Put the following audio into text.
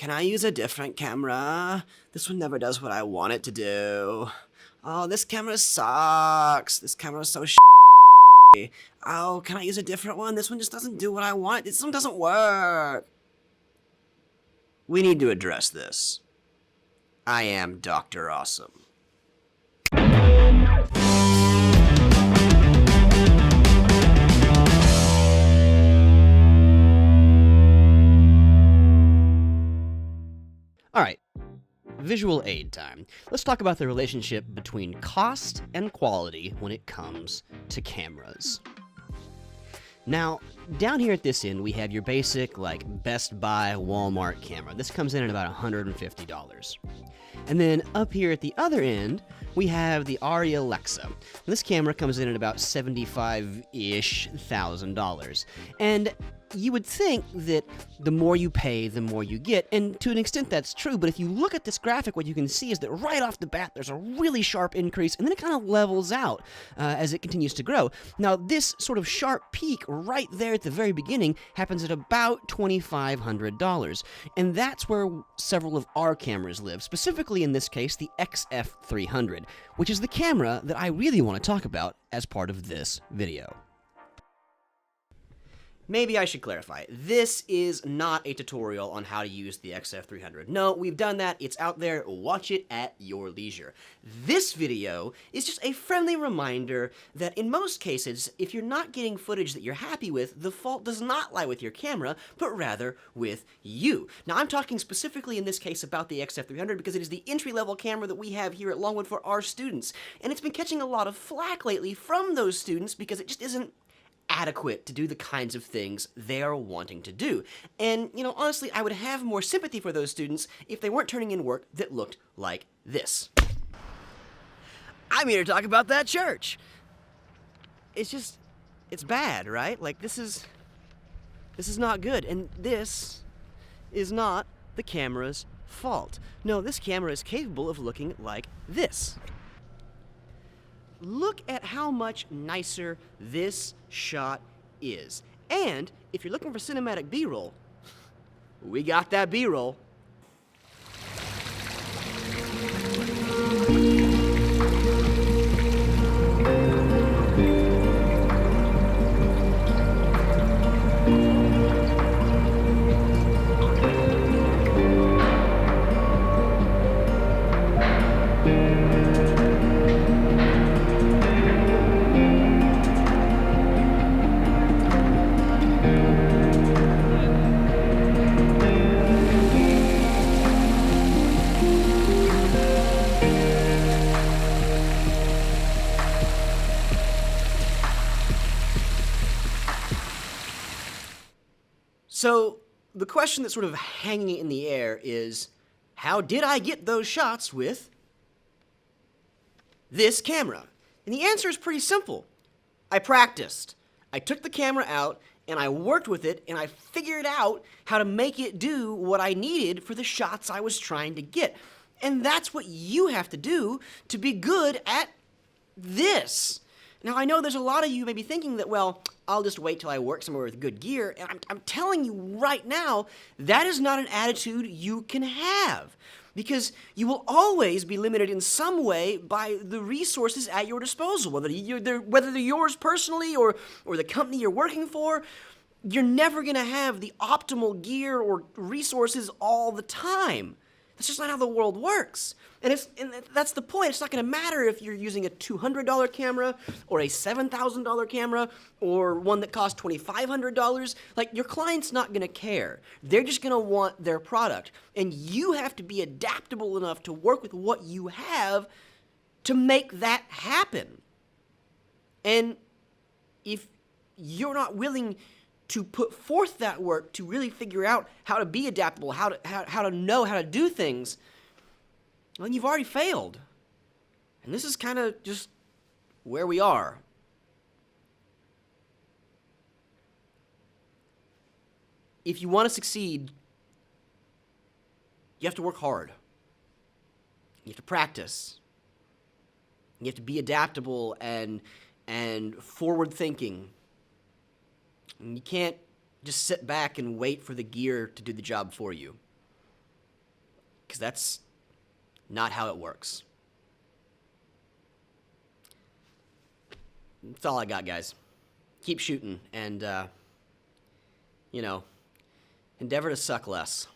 can I use a different camera? This one never does what I want it to do. Oh, this camera sucks. This camera's so Oh, can I use a different one? This one just doesn't do what I want. This one doesn't work. We need to address this. I am Dr. Awesome. Alright, visual aid time. Let's talk about the relationship between cost and quality when it comes to cameras. Now, down here at this end, we have your basic, like, Best Buy, Walmart camera. This comes in at about $150. And then up here at the other end, we have the Arri Alexa. This camera comes in at about $75-ish thousand. And you would think that the more you pay, the more you get, and to an extent that's true, but if you look at this graphic, what you can see is that right off the bat, there's a really sharp increase, and then it kind of levels out as it continues to grow. Now, this sort of sharp peak right there at the very beginning happens at about $2,500, and that's where several of our cameras live, specifically in this case, the XF300, which is the camera that I really want to talk about as part of this video. Maybe I should clarify. This is not a tutorial on how to use the XF300. No, we've done that. It's out there. Watch it at your leisure. This video is just a friendly reminder that in most cases, if you're not getting footage that you're happy with, the fault does not lie with your camera, but rather with you. Now, I'm talking specifically in this case about the XF300 because it is the entry-level camera that we have here at Longwood for our students, and it's been catching a lot of flack lately from those students because it just isn't adequate to do the kinds of things they are wanting to do. And, you know, honestly, I would have more sympathy for those students if they weren't turning in work that looked like this. I'm here to talk about that church. It's bad, right? Like, this is not good, and this is not the camera's fault. No, this camera is capable of looking like this. Look at how much nicer this shot is. And if you're looking for cinematic B-roll, we got that B-roll. So, the question that's sort of hanging in the air is, how did I get those shots with this camera? And the answer is pretty simple. I practiced. I took the camera out, and I worked with it, and I figured out how to make it do what I needed for the shots I was trying to get. And that's what you have to do to be good at this. Now, I know there's a lot of you may be thinking that, well, I'll just wait till I work somewhere with good gear, and I'm telling you right now, that is not an attitude you can have, because you will always be limited in some way by the resources at your disposal, whether they're yours personally or the company you're working for. You're never going to have the optimal gear or resources all the time. That's just not how the world works. And that's the point. It's not going to matter if you're using a $200 camera or a $7,000 camera or one that costs $2,500. Like, your client's not going to care. They're just going to want their product. And you have to be adaptable enough to work with what you have to make that happen. And if you're not willing to put forth that work to really figure out how to be adaptable, how to know how to do things, well, then you've already failed. And this is kind of just where we are. If you want to succeed, you have to work hard. You have to practice. You have to be adaptable and forward-thinking. And you can't just sit back and wait for the gear to do the job for you. because that's not how it works. That's all I got, guys. Keep shooting and, endeavor to suck less.